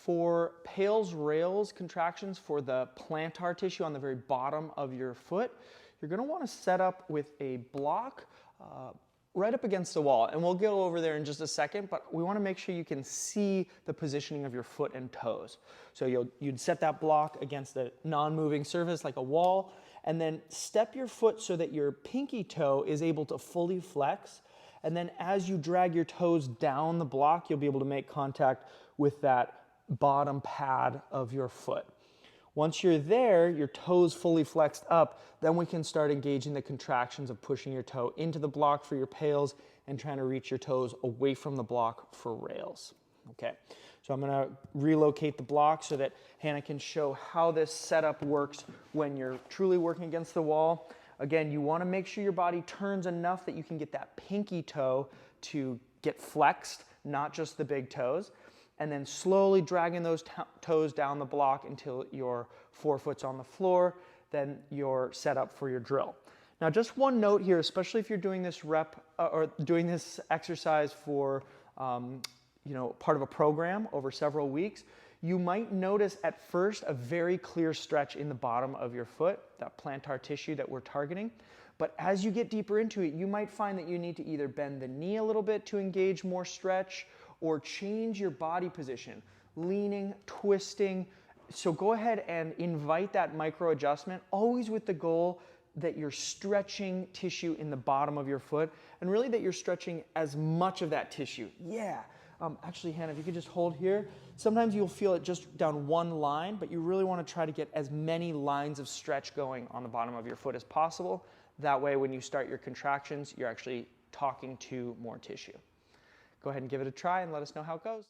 For Pale's rails contractions for the plantar tissue on the very bottom of your foot, you're going to want to set up with a block right up against the wall. And we'll go over there in just a second, but we want to make sure you can see the positioning of your foot and toes. So you'd set that block against a non-moving surface like a wall, and then step your foot so that your pinky toe is able to fully flex. And then as you drag your toes down the block, you'll be able to make contact with that bottom pad of your foot. Once you're there, your toes fully flexed up, then we can start engaging the contractions of pushing your toe into the block for your Pales and trying to reach your toes away from the block for rails. Okay, so I'm gonna relocate the block so that Hannah can show how this setup works when you're truly working against the wall. Again, you wanna make sure your body turns enough that you can get that pinky toe to get flexed, not just the big toes, and then slowly dragging those toes down the block until your forefoot's on the floor, then you're set up for your drill. Now, just one note here, especially if you're doing this or doing this exercise for part of a program over several weeks, you might notice at first a very clear stretch in the bottom of your foot, that plantar tissue that we're targeting. But as you get deeper into it, you might find that you need to either bend the knee a little bit to engage more stretch or change your body position, leaning, twisting. So go ahead and invite that micro adjustment, always with the goal that you're stretching tissue in the bottom of your foot, and really that you're stretching as much of that tissue. Yeah. Actually, Hannah, if you could just hold here. Sometimes you'll feel it just down one line, but you really want to try to get as many lines of stretch going on the bottom of your foot as possible. That way, when you start your contractions, you're actually talking to more tissue. Go ahead and give it a try and let us know how it goes.